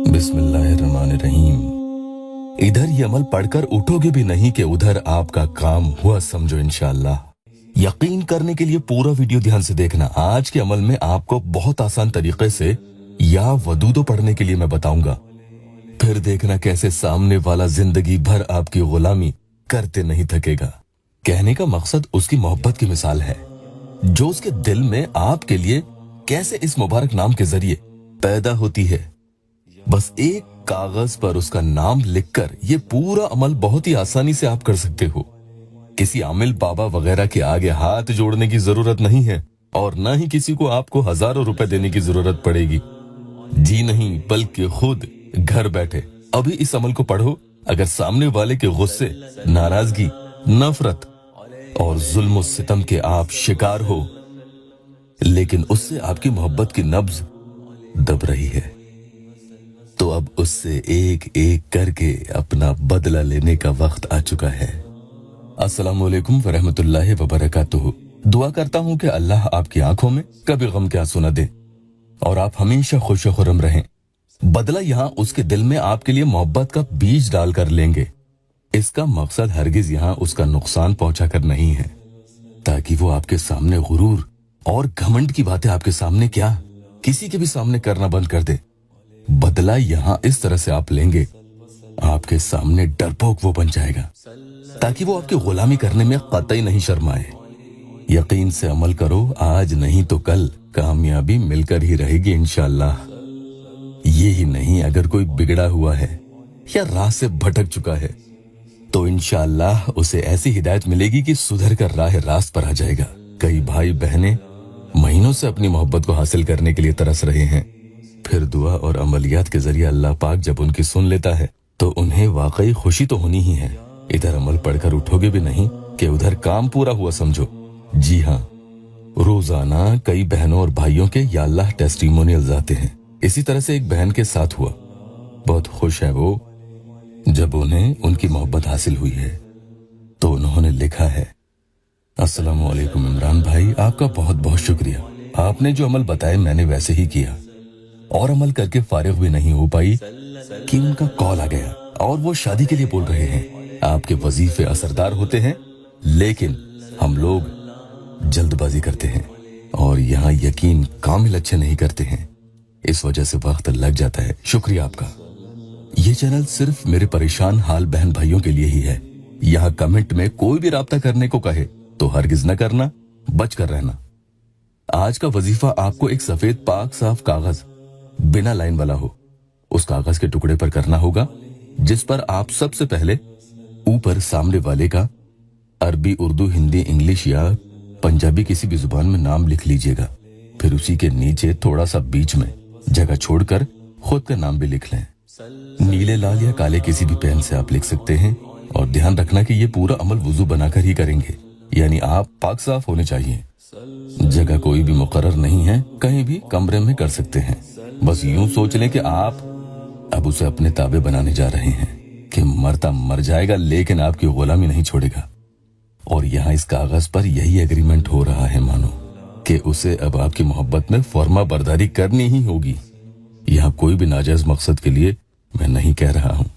बिस्मिल्लाहिर्रहमानिर्रहीम। इधर ये अमल पढ़कर उठोगे भी नहीं कि उधर आपका काम हुआ समझो इंशाअल्लाह। यकीन करने के लिए पूरा वीडियो ध्यान से देखना। आज के अमल में आपको बहुत आसान तरीके से या वदूदो पढ़ने के लिए मैं बताऊंगा। फिर देखना कैसे सामने वाला जिंदगी भर आपकी गुलामी करते नहीं थकेगा। कहने का मकसद उसकी मोहब्बत की मिसाल है जो उसके दिल में आपके लिए कैसे इस मुबारक नाम के जरिए पैदा होती है। बस एक कागज पर उसका नाम लिखकर ये पूरा अमल बहुत ही आसानी से आप कर सकते हो। किसी आमिल बाबा वगैरह के आगे हाथ जोड़ने की जरूरत नहीं है और न ही किसी को आपको हजारों रुपए देने की जरूरत पड़ेगी। जी नहीं, बल्कि खुद घर बैठे अभी इस अमल को पढ़ो। अगर सामने वाले के गुस्से, नाराजगी, नफरत और जुल्म सितम के आप शिकार हो, लेकिन उससे आपकी मोहब्बत की नब्ज दब रही है, तो अब उससे एक एक करके अपना बदला लेने का वक्त आ चुका है। अस्सलामु अलैकुम वरहमतुल्लाहि वबरकातुहू। दुआ करता हूँ कि अल्लाह आपकी आंखों में कभी गम के आंसू न दे और आप हमेशा खुश खुर्रम रहें। बदला यहाँ उसके दिल में आपके लिए मोहब्बत का बीज डालकर लेंगे। इसका मकसद हरगिज यहाँ उसका नुकसान पहुंचाकर नहीं है, ताकि वो आपके सामने गुरूर और घमंड की बातें आपके सामने क्या किसी के भी सामने करना बंद कर दे। बदला यहाँ इस तरह से आप लेंगे, आपके सामने डरपोक वो बन जाएगा, ताकि वो आपकी गुलामी करने में कतई नहीं शर्माए। यकीन से अमल करो, आज नहीं तो कल कामयाबी मिलकर ही रहेगी इंशाअल्लाह। ये ही नहीं, अगर कोई बिगड़ा हुआ है या राह से भटक चुका है तो इंशाअल्लाह उसे ऐसी हिदायत मिलेगी कि सुधर कर राह रास्त पर आ जाएगा। कई भाई बहनें महीनों से अपनी मोहब्बत को हासिल करने के लिए तरस रहे हैं, फिर दुआ और अमलियात के जरिए अल्लाह पाक जब उनकी सुन लेता है तो उन्हें वाकई खुशी तो होनी ही है। इधर अमल पढ़कर उठोगे भी नहीं कि उधर काम पूरा हुआ समझो। जी हाँ, रोजाना कई बहनों और भाइयों के या अल्लाह टेस्टिमोनियल्स आते हैं। इसी तरह से एक बहन के साथ हुआ। बहुत खुश है वो जब उन्हें उनकी मोहब्बत हासिल हुई है, तो उन्होंने लिखा है, अस्सलामु अलैकुम इमरान भाई, आपका बहुत बहुत शुक्रिया। आपने जो अमल बताए मैंने वैसे ही किया और अमल करके फारिग भी नहीं हो पाई कि उनका कॉल आ गया और वो शादी के लिए बोल रहे हैं। आपके वजीफे असरदार होते हैं, लेकिन हम लोग जल्दबाजी करते हैं और यहाँ यकीन कामिल अच्छे नहीं करते हैं, इस वजह से वक्त लग जाता है। शुक्रिया आपका। ये चैनल सिर्फ मेरे परेशान हाल बहन भाइयों के लिए ही है। यहाँ कमेंट में कोई भी राब्ता करने को कहे तो हरगिज न करना, बच कर रहना। आज का वजीफा आपको एक सफेद पाक साफ कागज बिना लाइन वाला हो, उस कागज के टुकड़े पर करना होगा, जिस पर आप सबसे पहले ऊपर सामने वाले का अरबी, उर्दू, हिंदी, इंग्लिश या पंजाबी किसी भी जुबान में नाम लिख लीजिएगा। फिर उसी के नीचे थोड़ा सा बीच में जगह छोड़कर खुद का नाम भी लिख लें। नीले, लाल या काले किसी भी पेन से आप लिख सकते हैं और ध्यान रखना कि ये पूरा अमल वुजू बनाकर ही करेंगे, यानी आप पाक साफ होने चाहिए। जगह कोई भी मुकर्रर नहीं है, कहीं भी कमरे में कर सकते हैं। बस यूं सोच लें कि आप अब उसे अपने ताबे बनाने जा रहे हैं कि मरता मर जाएगा लेकिन आपकी गुलामी नहीं छोड़ेगा। और यहाँ इस कागज पर यही एग्रीमेंट हो रहा है मानो कि उसे अब आपकी मोहब्बत में फर्मा बरदारी करनी ही होगी। यहाँ कोई भी नाजायज मकसद के लिए मैं नहीं कह रहा हूँ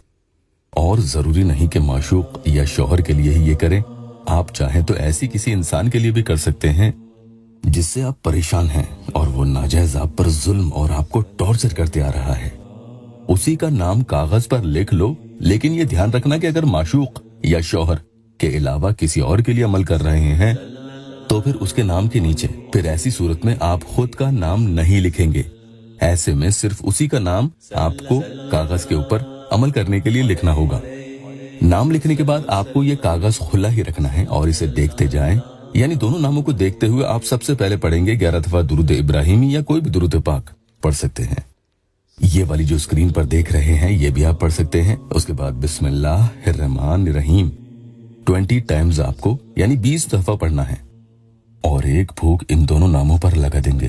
और जरूरी नहीं कि माशूक या शौहर के लिए ही ये करें। आप चाहें तो ऐसी किसी इंसान के लिए भी कर सकते हैं जिससे आप परेशान हैं और वो नाजायज आप पर जुल्म और आपको टॉर्चर करते आ रहा है। उसी का नाम कागज पर लिख लो, लेकिन ये ध्यान रखना कि अगर माशूक या शौहर के अलावा किसी और के लिए अमल कर रहे हैं तो फिर उसके नाम के नीचे फिर ऐसी सूरत में आप खुद का नाम नहीं लिखेंगे। ऐसे में सिर्फ उसी का नाम आपको कागज के ऊपर अमल करने के लिए लिखना होगा। नाम लिखने के बाद आपको ये कागज खुला ही रखना है और इसे देखते जाएं, यानी दोनों नामों को देखते हुए आप सबसे पहले पढ़ेंगे 11 दफा दुरूद इब्राहिमी या कोई भी दुरूद पाक पढ़ सकते हैं। ये वाली जो स्क्रीन पर देख रहे हैं ये भी आप पढ़ सकते हैं। उसके बाद बिस्मिल्लाहिर्रहमानिर्रहीम 20 टाइम्स आपको यानी 20 दफा पढ़ना है और एक फूंक इन दोनों नामों पर लगा देंगे।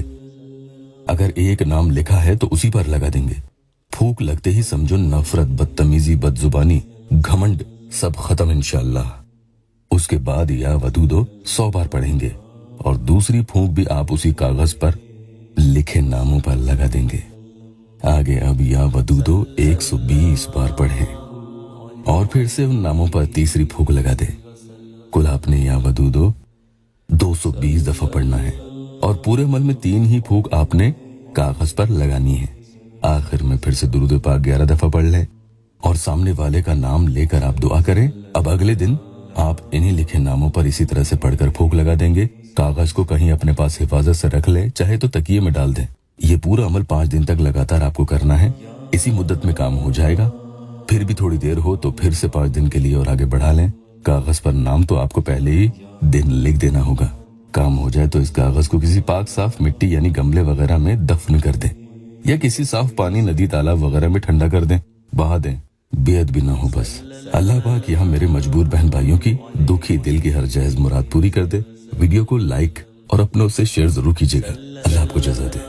अगर एक नाम लिखा है तो उसी पर लगा देंगे। फूंक लगते ही समझो नफरत, बदतमीजी, बदजुबानी, घमंड सब खत्म इंशाअल्लाह। उसके बाद या वदूदो 100 बार पढ़ेंगे और दूसरी फूंक भी आप उसी कागज पर लिखे नामों पर लगा देंगे। आगे अब या वदूदो 120 बार पढ़े और फिर से उन नामों पर तीसरी फूंक लगा दे। कुल आपने या वदूदो 220 दफा पढ़ना है और पूरे अमल में 3 ही फूंक आपने कागज पर लगानी है। आखिर में फिर से दुरूद पाक 11 दफा पढ़ लें और सामने वाले का नाम लेकर आप दुआ करें। अब अगले दिन आप इन्हीं लिखे नामों पर इसी तरह से पढ़कर फूंक लगा देंगे। कागज को कहीं अपने पास हिफाजत से रख ले, चाहे तो तकिए में डाल दें। ये पूरा अमल 5 दिन तक लगातार आपको करना है। इसी मुद्दत में काम हो जाएगा। फिर भी थोड़ी देर हो तो फिर से 5 दिन के लिए और आगे बढ़ा लें। कागज पर नाम तो आपको पहले ही दिन लिख देना होगा। काम हो जाए तो इस कागज को किसी पाक साफ मिट्टी यानी गमले वगैरह में दफन कर दें या किसी साफ पानी नदी तालाब वगैरह में ठंडा कर दें, बहा दें। बेअद भी ना हो बस। अल्लाह पाक यहाँ मेरे मजबूर बहन भाइयों की दुखी दिल की हर जायज मुराद पूरी कर दे। वीडियो को लाइक और अपनों से शेयर जरूर कीजिएगा। अल्लाह आपको जज़ा दे।